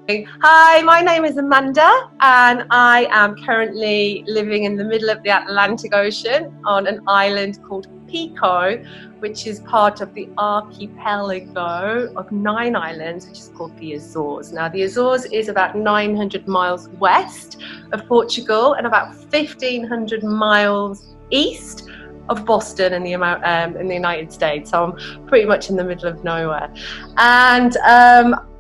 Hi, my name is Amanda, and I am currently living in the middle of the Atlantic Ocean on an island called Pico, which is part of the archipelago of 9 islands, which is called the Azores. Now, the Azores is about 900 miles west of Portugal and about 1,500 miles east of Boston in the United States. So I'm pretty much in the middle of nowhere. And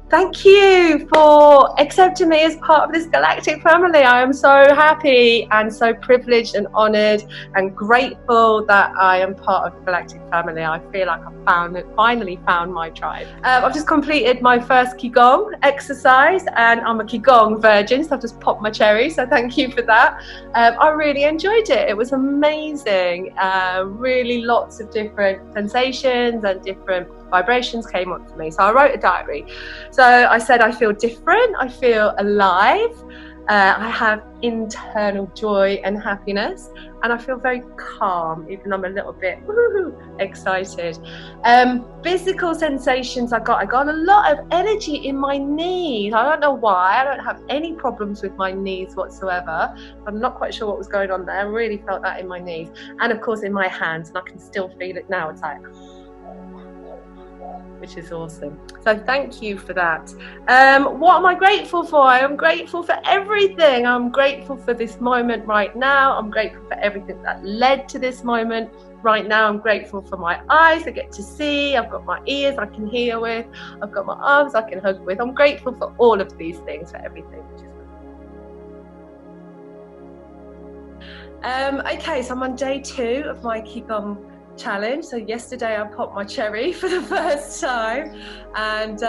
thank you for accepting me as part of this galactic family. I am so happy and so privileged and honoured and grateful that I am part of the galactic family. I feel like I've finally found my tribe. I've just completed my first Qigong exercise, and I'm a Qigong virgin, so I've just popped my cherry, so thank you for that. I really enjoyed it. It was amazing. Really lots of different sensations and different vibrations came up for me. So I wrote a diary. So I said I feel different, I feel alive, I have internal joy and happiness, and I feel very calm, even though I'm a little bit excited. Physical sensations I got a lot of energy in my knees. I don't know why. I don't have any problems with my knees whatsoever. I'm not quite sure what was going on there. I really felt that in my knees, and of course in my hands, and I can still feel it now. It's like, which is awesome. So thank you for that. What am I grateful for? I am grateful for everything. I'm grateful for this moment right now. I'm grateful for everything that led to this moment right now. I'm grateful for my eyes I get to see. I've got my ears I can hear with. I've got my arms I can hug with. I'm grateful for all of these things, for everything. Okay, so I'm on day 2 of my Qigong challenge. So yesterday I popped my cherry for the first time, and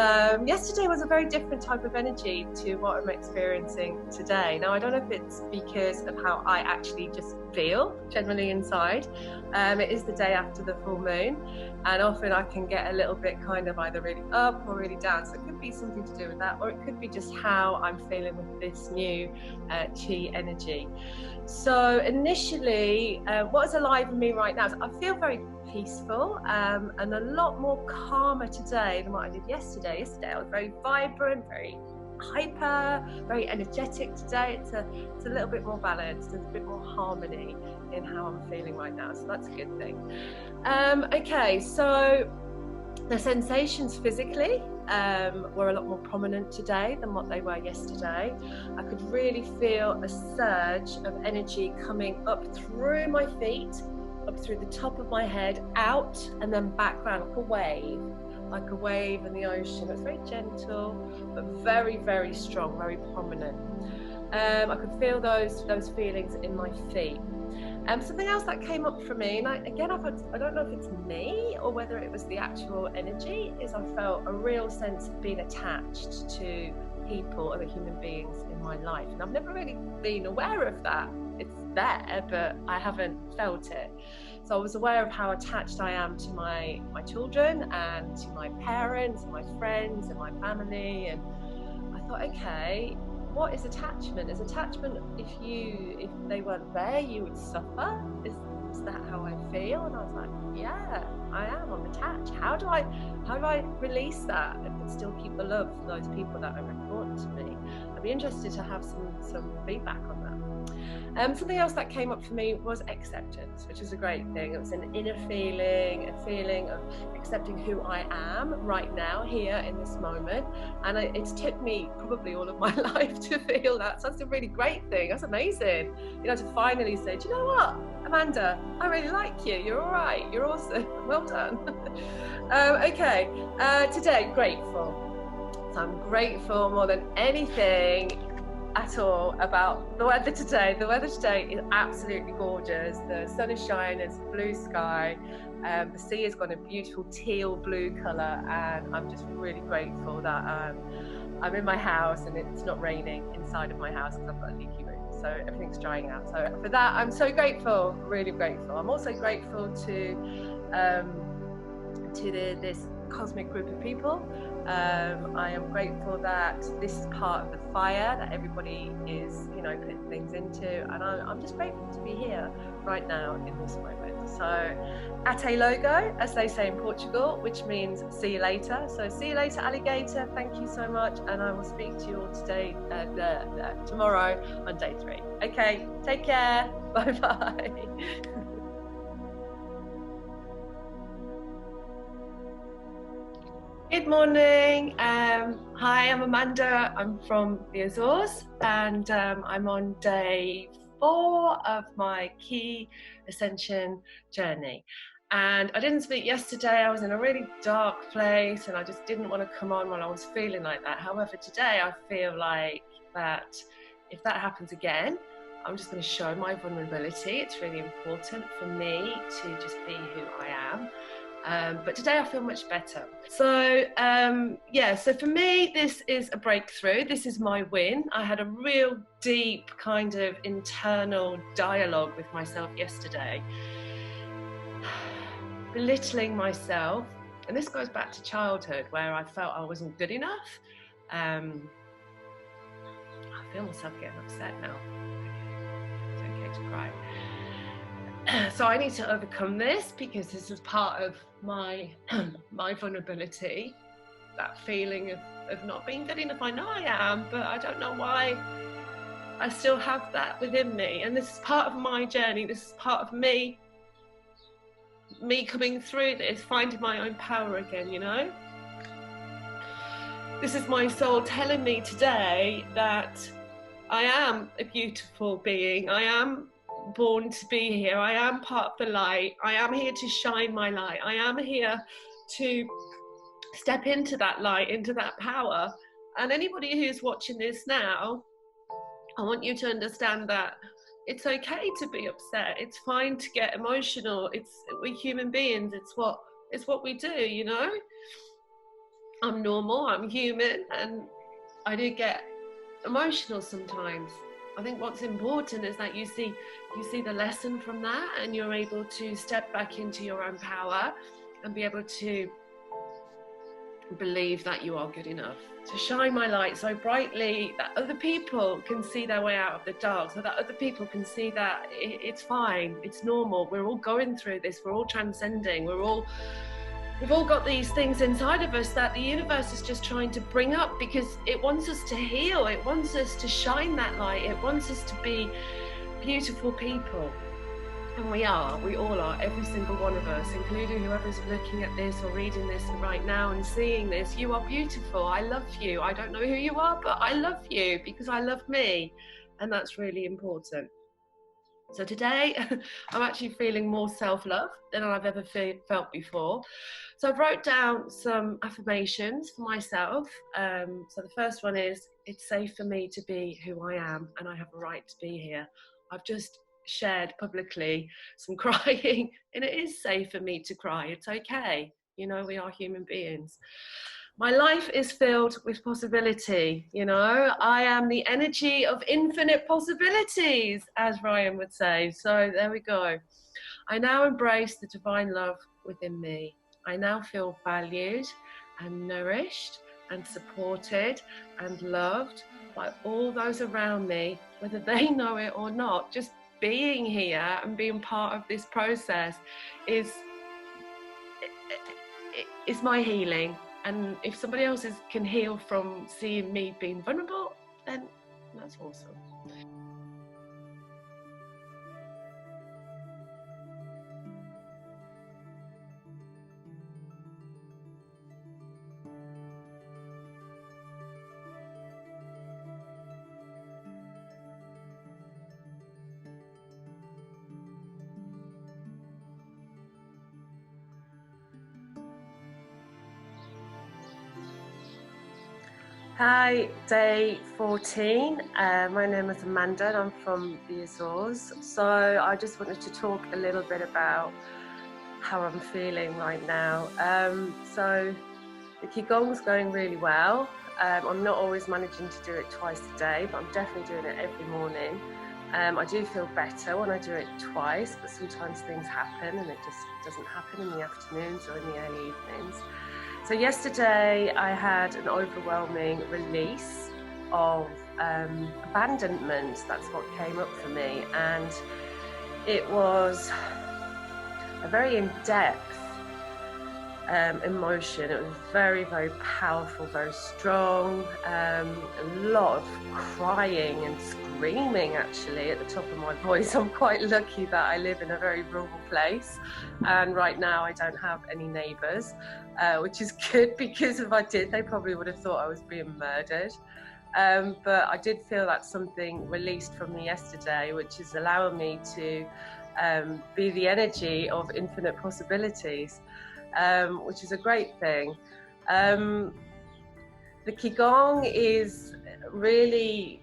yesterday was a very different type of energy to what I'm experiencing today. Now, I don't know if it's because of how I actually just feel generally inside. It is the day after the full moon, and often I can get a little bit kind of either really up or really down, so it could be something to do with that, or it could be just how I'm feeling with this new Chi energy. So initially, what is alive in me right now is I feel very peaceful and a lot more calmer today than what I did yesterday. Yesterday I was very vibrant, very hyper, very energetic. Today it's a little bit more balanced. There's a bit more harmony in how I'm feeling right now, so that's a good thing. Okay, so the sensations physically were a lot more prominent today than what they were yesterday. I could really feel a surge of energy coming up through my feet, up through the top of my head, out, and then back round like a wave in the ocean. It's very gentle, but very, very strong, very prominent. I could feel those feelings in my feet. Something else that came up for me, and I don't know if it's me or whether it was the actual energy, is I felt a real sense of being attached to people, other human beings in my life. And I've never really been aware of that. It's there, but I haven't felt it. So I was aware of how attached I am to my children and to my parents and my friends and my family. And I thought, okay, what is attachment? Is attachment if they weren't there, you would suffer? Is that how I feel? And I was like, yeah, I am. I'm attached. How do I release that and still keep the love for those people that are important to me? I'd be interested to have some feedback on that. Something else that came up for me was acceptance, which is a great thing. It was an inner feeling, a feeling of accepting who I am right now, here in this moment. And it's took me probably all of my life to feel that. So that's a really great thing. That's amazing. To finally say, do you know what, Amanda, I really like you. You're all right. You're awesome. Well done. Okay. Today, grateful. So I'm grateful more than anything at all about the weather today. The weather today is absolutely gorgeous. The sun is shining, it's blue sky, the sea has got a beautiful teal blue colour, and I'm just really grateful that I'm in my house and it's not raining inside of my house because I've got a leaky roof, so everything's drying out. So for that I'm so grateful, really grateful. I'm also grateful to this cosmic group of people. I am grateful that this is part of the fire that everybody is, putting things into, and I'm just grateful to be here right now in this moment. So Ate logo, as they say in Portugal, which means see you later. So see you later, alligator. Thank you so much. And I will speak to you all today, tomorrow on day 3. Okay, take care. Bye-bye. Good morning. Hi, I'm Amanda. I'm from the Azores, and I'm on day 4 of my Chi Ascension journey. And I didn't speak yesterday. I was in a really dark place, and I just didn't want to come on when I was feeling like that. However, today I feel like that if that happens again, I'm just going to show my vulnerability. It's really important for me to just be who I am. But today I feel much better. So so for me, this is a breakthrough. This is my win. I had a real deep kind of internal dialogue with myself yesterday, belittling myself. And this goes back to childhood, where I felt I wasn't good enough. I feel myself getting upset now. It's okay to cry. So I need to overcome this, because this is part of my vulnerability, that feeling of not being good enough. I know I am, but I don't know why I still have that within me. And this is part of my journey. This is part of me coming through this, finding my own power again, you know? This is my soul telling me today that I am a beautiful being. I am born to be here. I am part of the light. I am here to shine my light. I am here to step into that light, into that power. And anybody who's watching this now, I want you to understand that it's okay to be upset. It's fine to get emotional. We're human beings. It's what we do, you know? I'm normal, I'm human, and I do get emotional sometimes. I think what's important is that you see the lesson from that, and you're able to step back into your own power and be able to believe that you are good enough. To shine my light so brightly that other people can see their way out of the dark, so that other people can see that it's fine, it's normal, we're all going through this, we're all transcending, we've all got these things inside of us that the universe is just trying to bring up, because it wants us to heal, it wants us to shine that light, it wants us to be beautiful people. And we all are, every single one of us, including whoever's looking at this or reading this right now and seeing this. You are beautiful. I love you. I don't know who you are, but I love you because I love me. And that's really important. So today, I'm actually feeling more self-love than I've ever felt before. So I wrote down some affirmations for myself. So the first one is, it's safe for me to be who I am, and I have a right to be here. I've just shared publicly some crying, and it is safe for me to cry. It's okay. You know, we are human beings. My life is filled with possibility. You know, I am the energy of infinite possibilities, as Ryan would say. So there we go. I now embrace the divine love within me. I now feel valued and nourished and supported and loved by all those around me, whether they know it or not. Just being here and being part of this process is my healing. And if somebody else can heal from seeing me being vulnerable, then that's awesome. Hi, day 14. My name is Amanda and I'm from the Azores. So I just wanted to talk a little bit about how I'm feeling right now. So the Qigong's going really well. I'm not always managing to do it twice a day, but I'm definitely doing it every morning. I do feel better when I do it twice, but sometimes things happen and it just doesn't happen in the afternoons or in the early evenings. So yesterday I had an overwhelming release of abandonment. That's what came up for me, and it was a very in-depth emotion. It was very, very powerful, very strong, a lot of crying and screaming actually at the top of my voice. I'm quite lucky that I live in a very rural place, and right now I don't have any neighbours, which is good, because if I did, they probably would have thought I was being murdered. But I did feel that something released from me yesterday, which is allowing me to be the energy of infinite possibilities, which is a great thing. The Qigong is really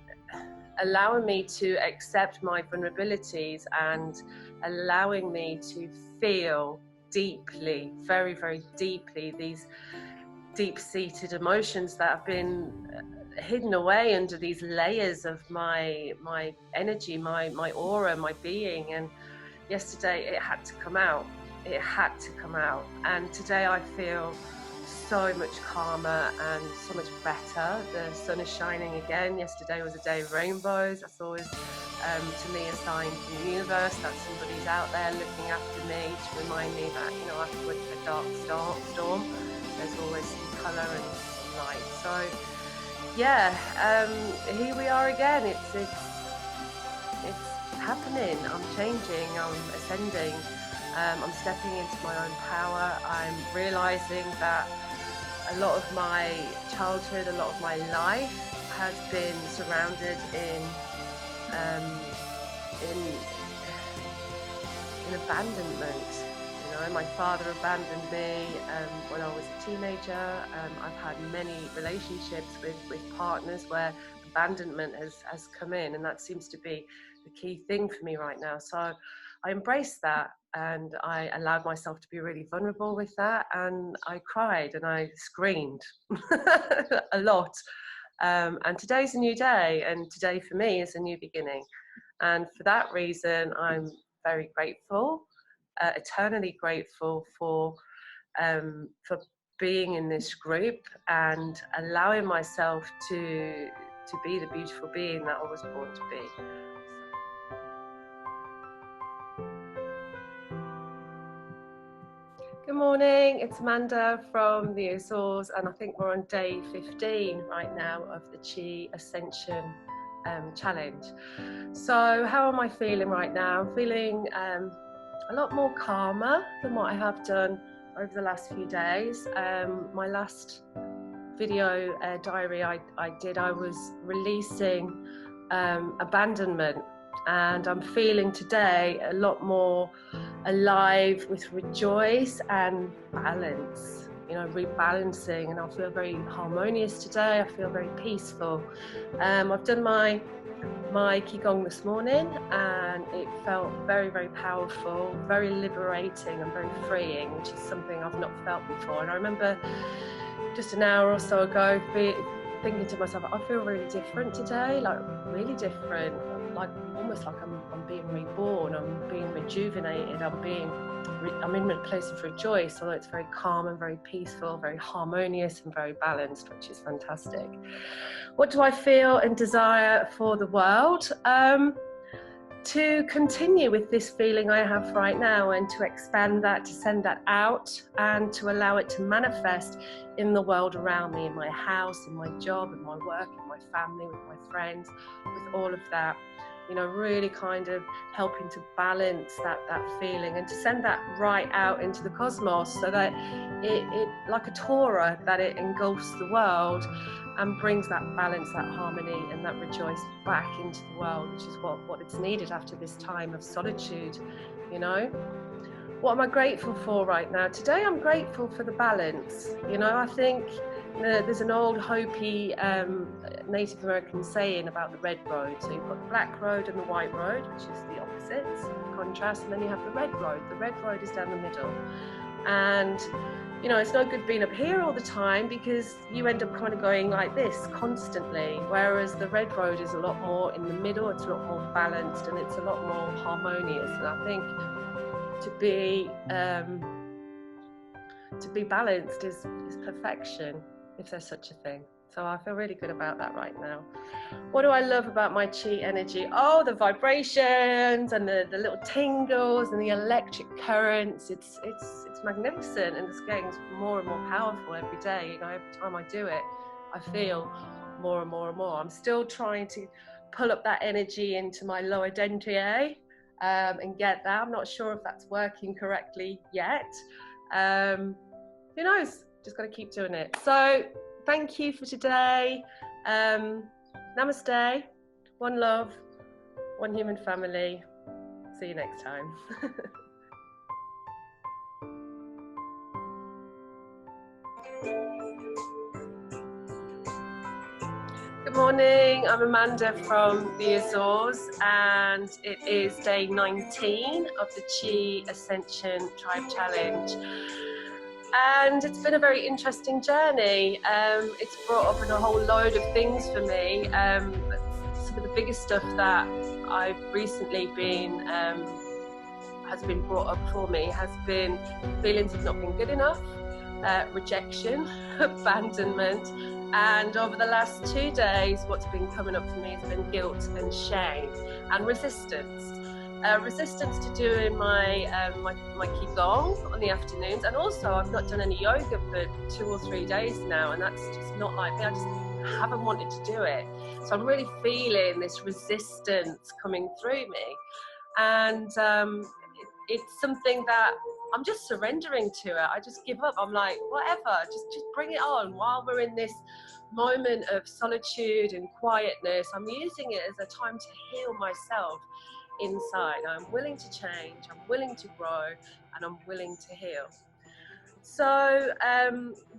allowing me to accept my vulnerabilities and allowing me to feel deeply, very, very deeply, these deep-seated emotions that have been hidden away under these layers of my energy, my aura, my being. And yesterday it had to come out. It had to come out. And today I feel so much calmer and so much better. The sun is shining again. Yesterday was a day of rainbows. That's always, to me, a sign from the universe that somebody's out there looking after me, to remind me that, you know, after a dark storm, there's always some colour and some light. So yeah, here we are again. It's happening. I'm changing, I'm ascending, I'm stepping into my own power. I'm realizing that a lot of my childhood, a lot of my life has been surrounded in abandonment. You know, my father abandoned me when I was a teenager. I've had many relationships with partners where abandonment has come in, and that seems to be the key thing for me right now. So I embraced that, and I allowed myself to be really vulnerable with that, and I cried and I screamed a lot. And today's a new day, and today for me is a new beginning. And for that reason, I'm very grateful, eternally grateful for being in this group and allowing myself to be the beautiful being that I was born to be. Good morning, it's Amanda from the Azores, and I think we're on day 15 right now of the Chi Ascension challenge. So how am I feeling right now? I'm feeling a lot more calmer than what I have done over the last few days. My last video diary I was releasing abandonment, and I'm feeling today a lot more alive with rejoice and balance, you know, rebalancing, and I feel very harmonious today. I feel very peaceful. I've done my Qigong this morning, and it felt very, very powerful, very liberating and very freeing, which is something I've not felt before. And I remember just an hour or so ago thinking to myself, I feel really different today, like really different, like almost like I'm being reborn, I'm being rejuvenated, I'm in a place of rejoice, although it's very calm and very peaceful, very harmonious and very balanced, which is fantastic. What do I feel and desire for the world? To continue with this feeling I have right now, and to expand that, to send that out, and to allow it to manifest in the world around me, in my house, in my job, in my work, in my family, with my friends, with all of that. You know, really kind of helping to balance that feeling, and to send that right out into the cosmos, so that it like a Torah, that it engulfs the world and brings that balance, that harmony and that rejoice back into the world, which is what it's needed after this time of solitude, you know. What am I grateful for right now? Today I'm grateful for the balance. You know, I think there's an old Hopi Native American saying about the red road. So you've got the black road and the white road, which is the opposites, the contrast, and then you have the red road. The red road is down the middle. And you know, it's no good being up here all the time, because you end up kind of going like this constantly, whereas the red road is a lot more in the middle, it's a lot more balanced, and it's a lot more harmonious. And I think to be balanced is perfection, if there's such a thing. So I feel really good about that right now. What do I love about my Chi energy? Oh, the vibrations and the little tingles and the electric currents. It's magnificent, and it's getting more and more powerful every day. You know, every time I do it, I feel more and more and more. I'm still trying to pull up that energy into my lower dentier and get that. I'm not sure if that's working correctly yet. Who knows? Just got to keep doing it. So thank you for today. Namaste. One love, one human family. See you next time. Good morning, I'm Amanda from the Azores, and it is day 19 of the Chi Ascension Tribe Challenge. And it's been a very interesting journey. It's brought up a whole load of things for me. Some of the biggest stuff that I've recently been has been brought up for me has been feelings of not being good enough, rejection, abandonment, and over the last 2 days, what's been coming up for me has been guilt and shame and resistance. Resistance to doing my Qigong on the afternoons, and also I've not done any yoga for 2 or 3 days now, and that's just not like me. I just haven't wanted to do it. So I'm really feeling this resistance coming through me, and it's something that I'm just surrendering to it. I just give up. I'm like, whatever, just bring it on. While we're in this moment of solitude and quietness, I'm using it as a time to heal myself inside. I'm willing to change, I'm willing to grow, and I'm willing to heal. So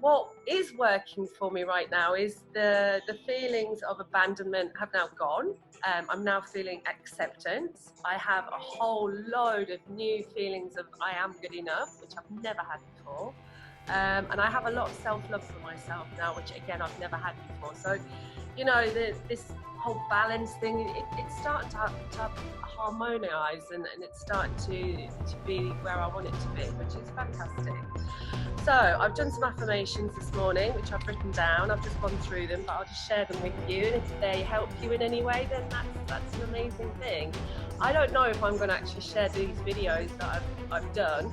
what is working for me right now is the feelings of abandonment have now gone. I'm now feeling acceptance. I have a whole load of new feelings of I am good enough, which I've never had before. And I have a lot of self-love for myself now, which again I've never had before. So, you know, this whole balance thing, it's starting to harmonise, and it's starting to be where I want it to be, which is fantastic. So I've done some affirmations this morning, which I've written down. I've just gone through them, but I'll just share them with you. And if they help you in any way, then that's an amazing thing. I don't know if I'm going to actually share these videos that I've done.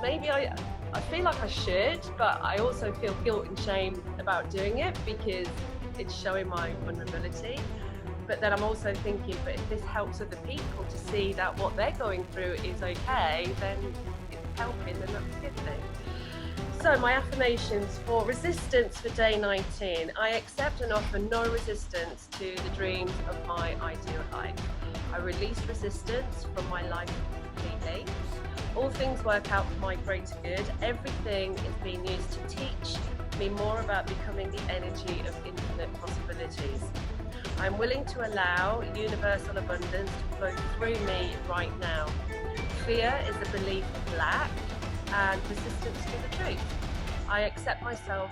Maybe I feel like I should, but I also feel guilt and shame about doing it because it's showing my vulnerability. But then I'm also thinking, but if this helps other people to see that what they're going through is okay, then it's helping, then that's a good thing. So my affirmations for resistance for day 19. I accept and offer no resistance to the dreams of my ideal life. I release resistance from my life completely. All things work out for my greater good. Everything is being used to teach me more about becoming the energy of infinite possibilities. I'm willing to allow universal abundance to flow through me right now. Fear is the belief of lack and resistance to the truth. I accept myself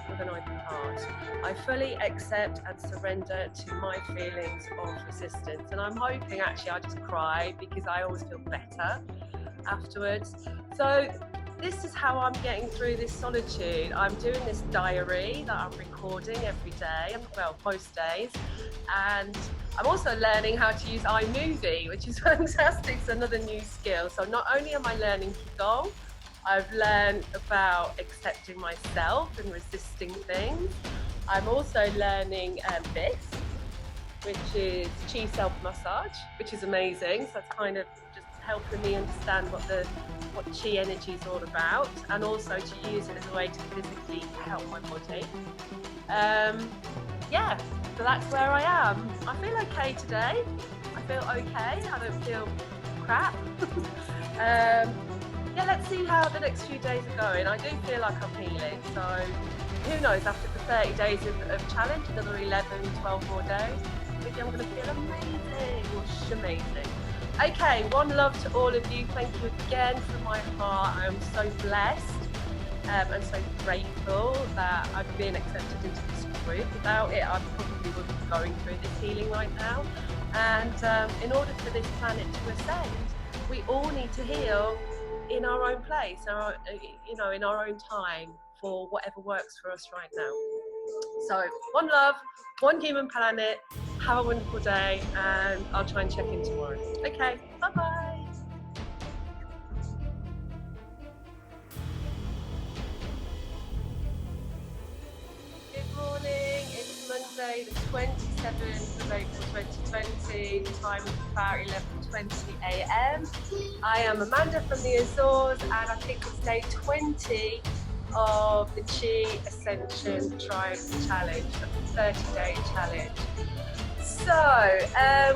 with an open heart. I fully accept and surrender to my feelings of resistance. And I'm hoping actually I just cry because I always feel better afterwards. So this is how I'm getting through this solitude. I'm doing this diary that I'm recording every day, well, most days, and I'm also learning how to use iMovie, which is fantastic. It's another new skill. So not only am I learning Qigong, I've learned about accepting myself and resisting things. I'm also learning this, which is Chi self-massage, which is amazing. So it's kind of just helping me understand what Chi energy is all about, and also to use it as a way to physically help my body. Yeah, so that's where I am. I feel okay today. I feel okay. I don't feel crap. Yeah, let's see how the next few days are going. I do feel like I'm healing, so who knows, after the 30 days of challenge, another 11, 12 more days, maybe I'm going to feel amazing, amazing. Okay, one love to all of you. Thank you again from my heart. I am so blessed and so grateful that I've been accepted into this group. Without it, I probably wouldn't be going through this healing right now. And in order for this planet to ascend, we all need to heal in our own place, in our own time, for whatever works for us right now. So one love, one human planet. Have a wonderful day, and I'll try and check in tomorrow. Okay, bye-bye. Good morning, it's Monday the 27th of April 2020, the time is about 11:20 a.m. I am Amanda from the Azores, and I think it's day 20 of the Chi Ascension Tribe Challenge, the 30-day challenge. So,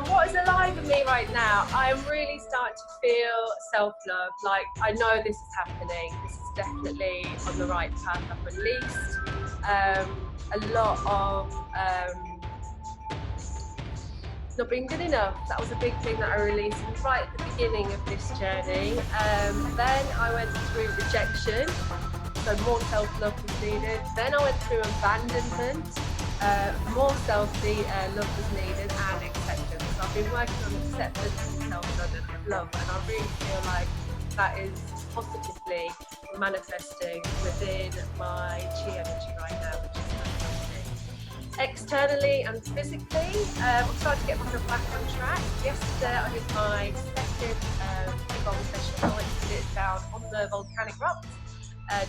what is alive in me right now? I'm really starting to feel self-love. Like, I know this is happening. This is definitely on the right path. I've released a lot of not being good enough. That was a big thing that I released right at the beginning of this journey. Then I went through rejection, so more self-love was needed. Then I went through abandonment, more self-love was needed, and acceptance. So I've been working on acceptance and self-love, and I really feel like that is positively manifesting within my Chi energy right now, which is fantastic. Externally and physically, I'm starting to get myself back on track. Yesterday I did my second Qigong session. I went to sit down on the volcanic rocks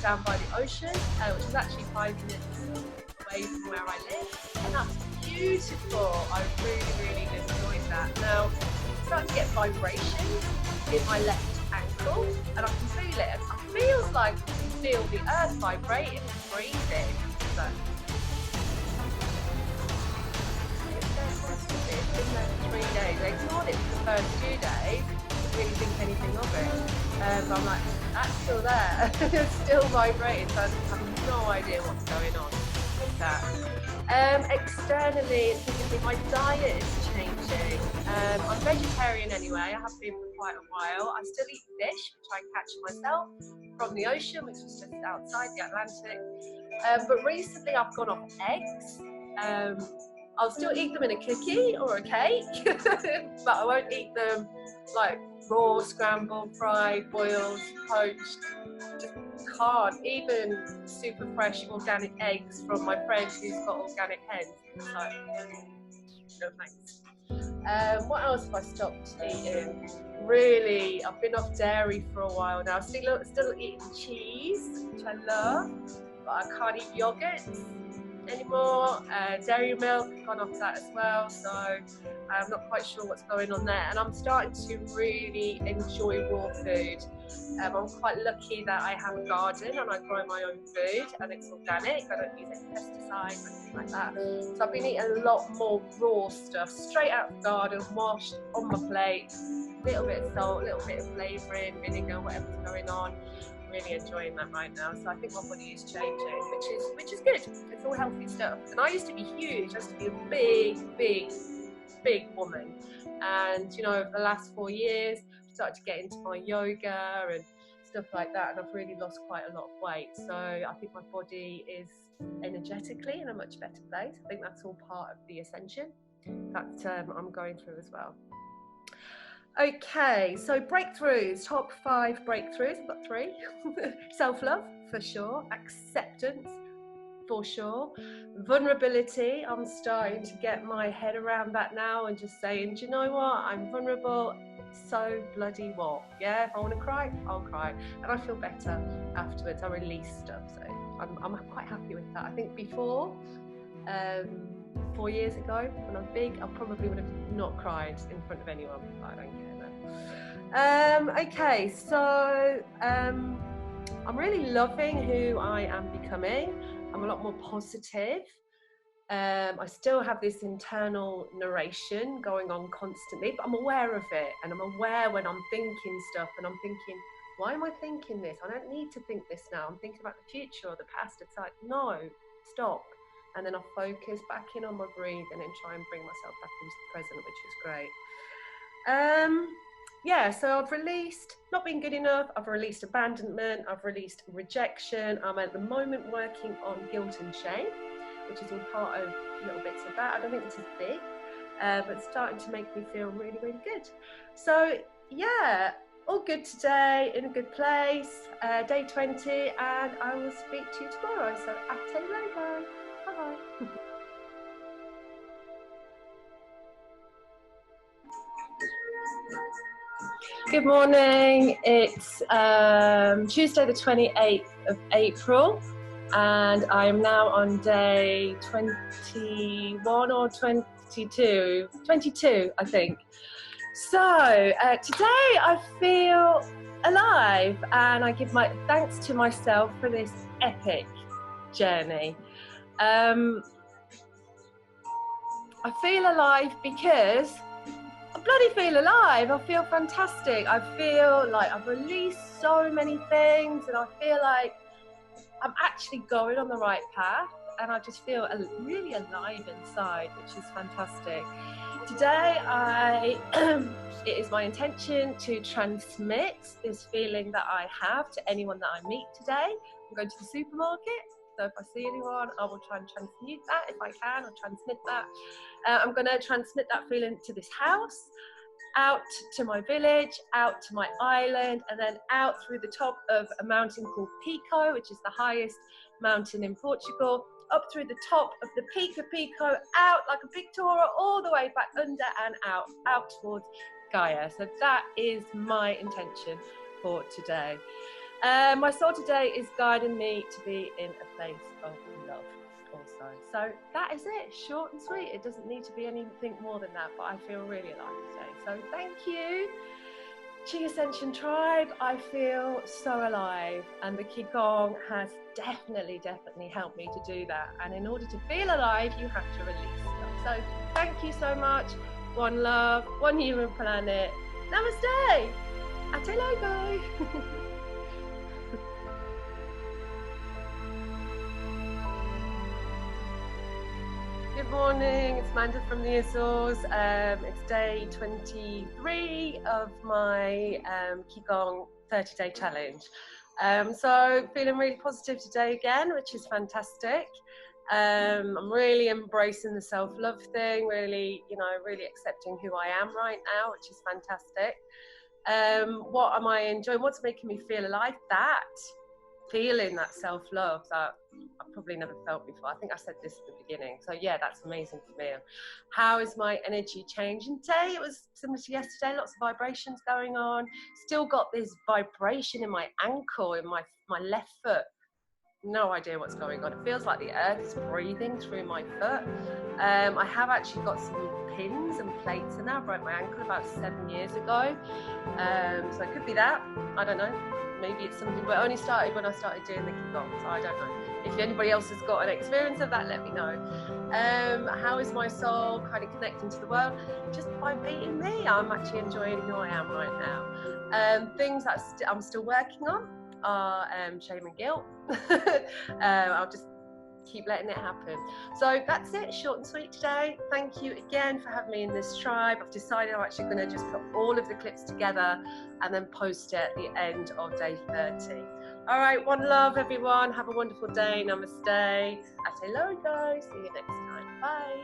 down by the ocean, which is actually 5 minutes away from where I live, and that's beautiful. I really enjoyed that. Now I'm starting to get vibrations in my left ankle, and I can feel it. It feels like I can feel the earth vibrating and breathing. So it's been there for 3 days. I ignored it for the first 2 days, didn't really think anything of it. But I'm like, that's still there. It's still vibrating, so I have no idea what's going on with that. Externally, physically, my diet is changing. I'm vegetarian anyway. I have been for quite a while. I still eat fish, which I catch myself from the ocean, which is just outside the Atlantic. But recently I've gone off eggs. I'll still eat them in a cookie or a cake, but I won't eat them like raw, scrambled, fried, boiled, poached. Just can't. Even super fresh organic eggs from my friend who's got organic hens. It's like, no thanks. What else have I stopped eating? Really, I've been off dairy for a while now. Still eating cheese, which I love, but I can't eat yogurts anymore. Dairy milk, gone off that as well, so I'm not quite sure what's going on there. And I'm starting to really enjoy raw food. I'm quite lucky that I have a garden and I grow my own food, and it's organic. I don't use any pesticides or anything like that. So I've been eating a lot more raw stuff, straight out of the garden, washed on my plate. A little bit of salt, a little bit of flavouring, vinegar, whatever's going on. Really enjoying that right now. So I think my body is changing, which is good. It's all healthy stuff. And I used to be huge. I used to be a big woman. And you know, over the last 4 years, I started to get into my yoga and stuff like that, and I've really lost quite a lot of weight. So I think my body is energetically in a much better place. I think that's all part of the ascension that I'm going through as well. Okay, so breakthroughs, top 5 breakthroughs. I've got 3. Self-love, for sure. Acceptance, for sure. Vulnerability, I'm starting to get my head around that now and just saying, do you know what? I'm vulnerable, so bloody what? Yeah, if I want to cry, I'll cry. And I feel better afterwards. I release stuff, so I'm quite happy with that. I think before, 4 years ago, when I'm big, I probably would have not cried in front of anyone, but I don't care now. Okay, so I'm really loving who I am becoming. I'm a lot more positive. I still have this internal narration going on constantly, but I'm aware of it, and I'm aware when I'm thinking stuff, and I'm thinking, why am I thinking this? I don't need to think this now. I'm thinking about the future or the past. It's like, no, stop. And then I focus back in on my breathing and try and bring myself back into the present, which is great. Yeah, so I've released not being good enough, I've released abandonment, I've released rejection. I'm at the moment working on guilt and shame, which is all part of little bits of that. I don't think this is big, but it's starting to make me feel really good. So yeah, all good today, in a good place, day 20, and I will speak to you tomorrow. So, at later. Bye. Bye-bye. Good morning. It's Tuesday the 28th of April and I am now on day 21 or 22, I think. So today I feel alive and I give my thanks to myself for this epic journey. I feel alive because I bloody feel alive. I feel fantastic. I feel like I've released so many things and I feel like I'm actually going on the right path and I just feel really alive inside, which is fantastic. Today it is my intention to transmit this feeling that I have to anyone that I meet today. I'm going to the supermarket, so if I see anyone I will try and transmute that. If I can, I'll transmit that. I'm going to transmit that feeling to this house, out to my village, out to my island, and then out through the top of a mountain called Pico, which is the highest mountain in Portugal, up through the top of the peak of Pico, out like a big Torah, all the way back under and out towards Gaia. So that is my intention for today. My soul today is guiding me to be in a place of love also. So that is it, short and sweet. It doesn't need to be anything more than that, but I feel really alive today. So thank you, Chi Ascension Tribe. I feel so alive and the Qigong has definitely helped me to do that. And in order to feel alive, you have to release stuff. So thank you so much. One love, one human planet. Namaste. Ate logo. Good morning, it's Amanda from the Azores. It's day 23 of my Qigong 30-day challenge. So feeling really positive today again, which is fantastic. I'm really embracing the self-love thing, really accepting who I am right now, which is fantastic. What am I enjoying? What's making me feel alive? Feeling that self-love that I've probably never felt before. I think I said this at the beginning. So yeah, that's amazing for me. How is my energy changing today? It was similar to yesterday, lots of vibrations going on. Still got this vibration in my ankle, in my left foot. No idea what's going on. It feels like the earth is breathing through my foot. I have actually got some pins and plates in there. I broke my ankle about 7 years ago. So it could be that, I don't know. Maybe it's something, but it only started when I started doing the Qigong, so I don't know. If anybody else has got an experience of that, let me know. How is my soul kind of connecting to the world? Just by being me. I'm actually enjoying who I am right now. Things that I'm still working on are shame and guilt. I'll just keep letting it happen. So that's it, short and sweet today. Thank you again for having me in this tribe. I've decided I'm actually going to just put all of the clips together and then post it at the end of day 30. All right, one love everyone. Have a wonderful day. Namaste. Ate logo. See you next time. Bye.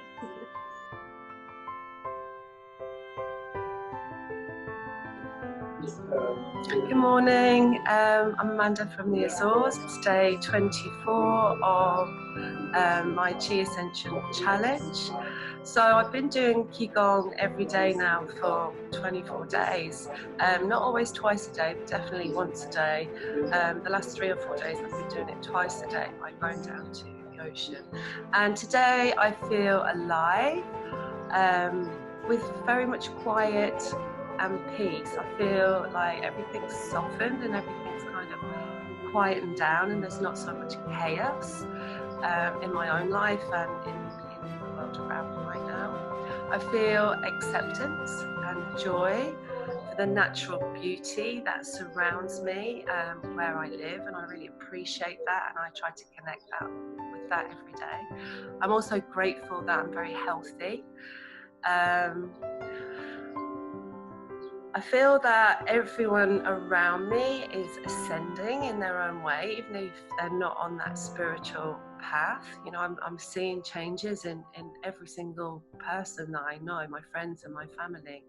Good morning, I'm Amanda from the Azores. It's day 24 of my Chi Ascension Challenge. So I've been doing Qigong every day now for 24 days. Not always twice a day, but definitely once a day. The last 3 or 4 days I've been doing it twice a day by going down to the ocean. And today I feel alive, with very much quiet and peace. I feel like everything's softened and everything's kind of quietened down and there's not so much chaos in my own life and in the world around me right now. I feel acceptance and joy for the natural beauty that surrounds me where I live, and I really appreciate that and I try to connect with that every day. I'm also grateful that I'm very healthy. I feel that everyone around me is ascending in their own way, even if they're not on that spiritual path. You know, I'm seeing changes in every single person that I know, my friends and my family.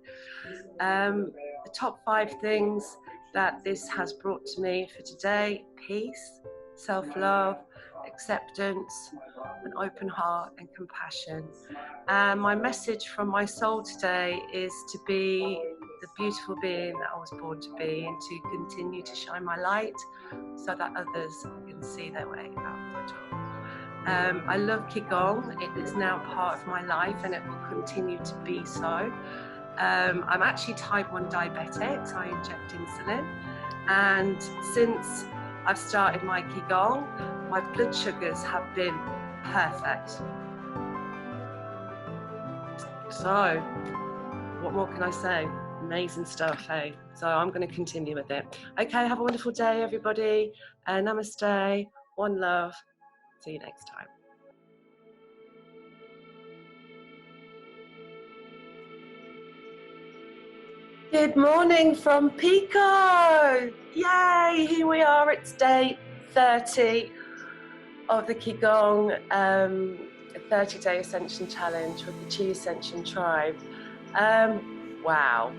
The top 5 things that this has brought to me for today: peace, self-love, acceptance, an open heart and compassion. And my message from my soul today is to be the beautiful being that I was born to be, and to continue to shine my light so that others can see their way out the door. I love Qigong. It is now part of my life and it will continue to be so. I'm actually type 1 diabetic, so I inject insulin. And since I've started my Qigong, my blood sugars have been perfect. So, what more can I say? Amazing stuff, hey? So I'm going to continue with it. Okay, have a wonderful day, everybody. Namaste, one love. See you next time. Good morning from Pico. Yay, here we are. It's day 30 of the Qigong 30-day Ascension Challenge with the Chi Ascension Tribe. Wow,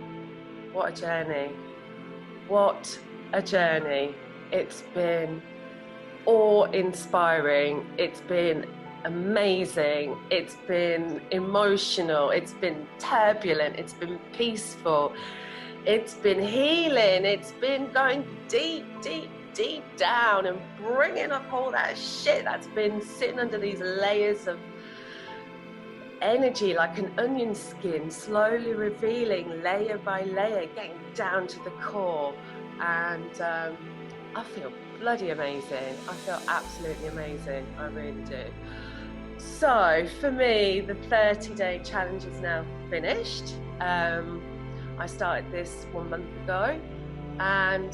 what a journey. What a journey. It's been awe-inspiring. It's been amazing. It's been emotional. It's been turbulent. It's been peaceful. It's been healing. It's been going deep, deep, deep down and bringing up all that shit that's been sitting under these layers of energy, like an onion skin, slowly revealing layer by layer, getting down to the core. And I feel bloody amazing. I feel absolutely amazing. I really do. So for me, the 30-day challenge is now finished. I started this 1 month ago, and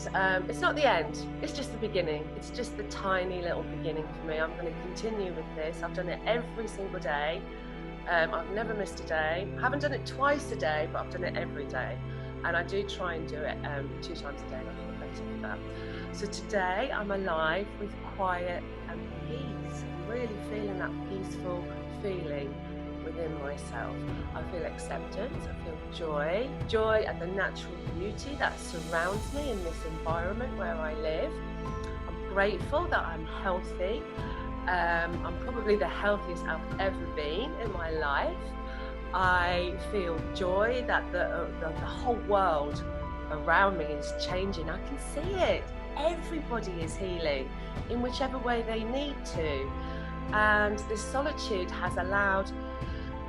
it's not the end, it's just the beginning. It's just the tiny little beginning for me. I'm going to continue with this. I've done it every single day. I've never missed a day. I haven't done it twice a day, but I've done it every day. And I do try and do it 2 times a day, and I feel better for that. So today I'm alive with quiet and peace. I'm really feeling that peaceful feeling within myself. I feel acceptance, I feel joy at the natural beauty that surrounds me in this environment where I live. I'm grateful that I'm healthy. I'm probably the healthiest I've ever been in my life. I feel joy that the whole world around me is changing. I can see it. Everybody is healing in whichever way they need to. And this solitude has allowed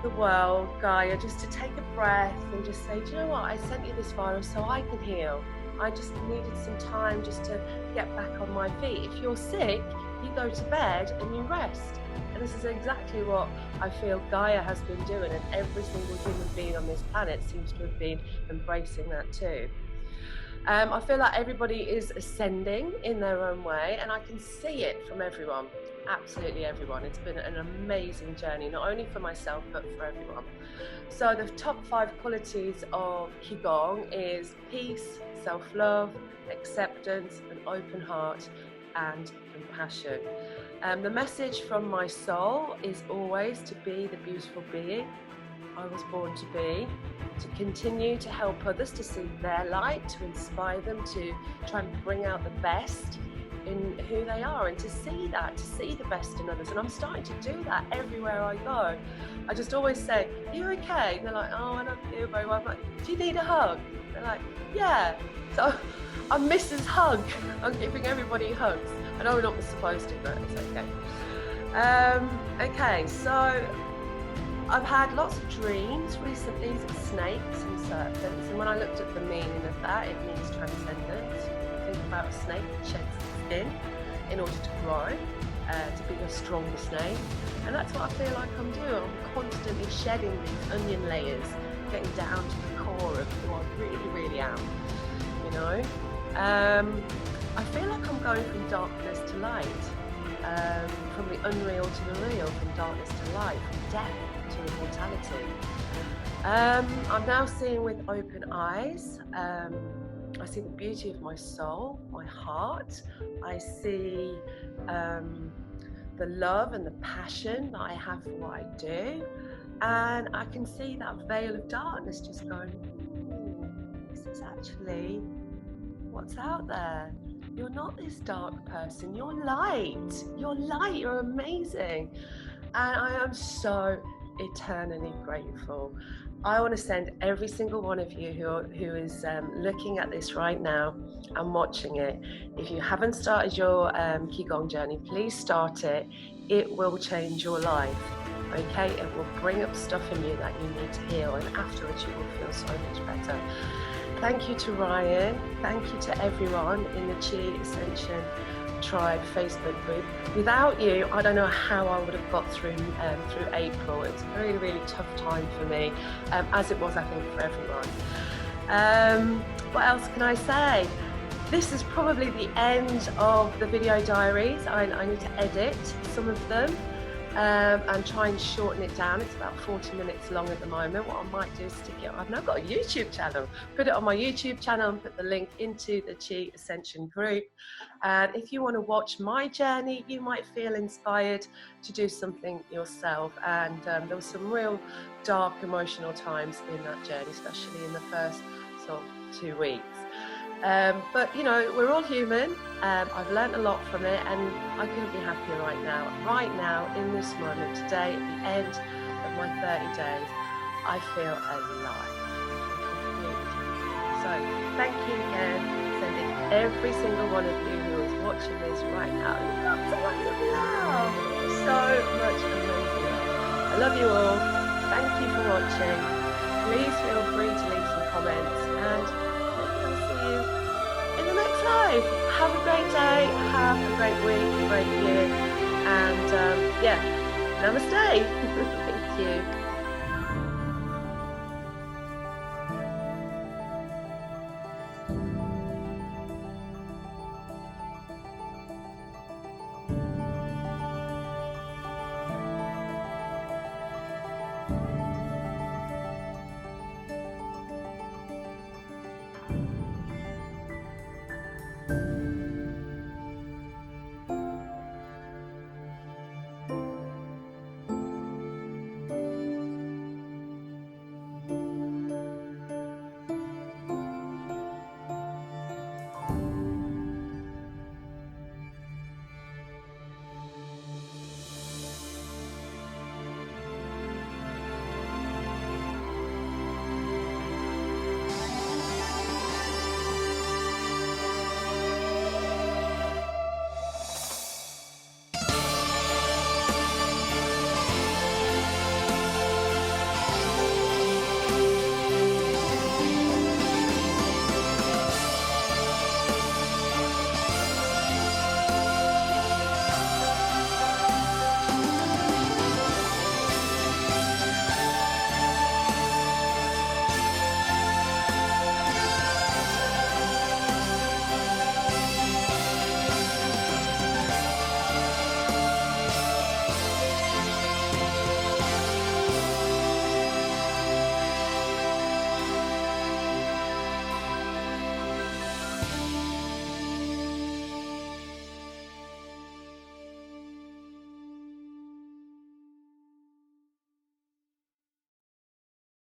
the world, Gaia, just to take a breath and just say, do you know what, I sent you this virus so I can heal. I just needed some time just to get back on my feet. If you're sick, you go to bed and you rest. And this is exactly what I feel Gaia has been doing, and every single human being on this planet seems to have been embracing that too. I feel like everybody is ascending in their own way, and I can see it from everyone, absolutely everyone. It's been an amazing journey, not only for myself, but for everyone. So the top 5 qualities of Qigong is peace, self-love, acceptance, an open heart, and compassion. The message from my soul is always to be the beautiful being I was born to be, to continue to help others to see their light, to inspire them to try and bring out the best in who they are, and to see the best in others. And I'm starting to do that everywhere I go. I just always say, are you okay? And they're like, oh, I don't feel very well. I'm like, do you need a hug? They're like, yeah. So I'm Mrs. Hug. I'm giving everybody hugs. I know we're not supposed to, but it's okay. Okay, so I've had lots of dreams recently of snakes and serpents, and when I looked at the meaning of that, it means transcendence. Think about a snake that sheds its skin in order to grow, to be a stronger snake, and that's what I feel like I'm doing. I'm constantly shedding these onion layers, getting down to the core of who I really, really am, you know. I feel like I'm going from darkness to light, from the unreal to the real, from darkness to light, from death to immortality. I'm now seeing with open eyes. I see the beauty of my soul, my heart. I see the love and the passion that I have for what I do. And I can see that veil of darkness just going, ooh, this is actually what's out there. You're not this dark person. You're light. You're light. You're amazing. And I am so eternally grateful. I want to send every single one of you who is looking at this right now and watching it. If you haven't started your Qigong journey, please start it. It will change your life. Okay, it will bring up stuff in you that you need to heal, and afterwards you will feel so much better. Thank you to Ryan. Thank you to everyone in the Chi Ascension Tribe Facebook group. Without you, I don't know how I would have got through April. It's a really, really tough time for me, as it was, I think, for everyone. What else can I say? This is probably the end of the video diaries. I need to edit some of them and try and shorten it down. It's about 40 minutes long at the moment. What I might do is stick it, I've now got a YouTube channel, put it on my YouTube channel and put the link into the Chi Ascension group. And if you want to watch my journey, you might feel inspired to do something yourself. And there were some real dark emotional times in that journey, especially in the first sort of 2 weeks. But you know, we're all human. I've learned a lot from it, and I couldn't be happier right now. Right now, in this moment, today, at the end of my 30 days, I feel alive. So, thank you again. Sending every single one of you who is watching this right now lots and lots of love. So much amazing love. I love you all. Thank you for watching. Please feel free to leave some comments, and in the next live. Have a great day, have a great week, a great year, and yeah, namaste. Thank you.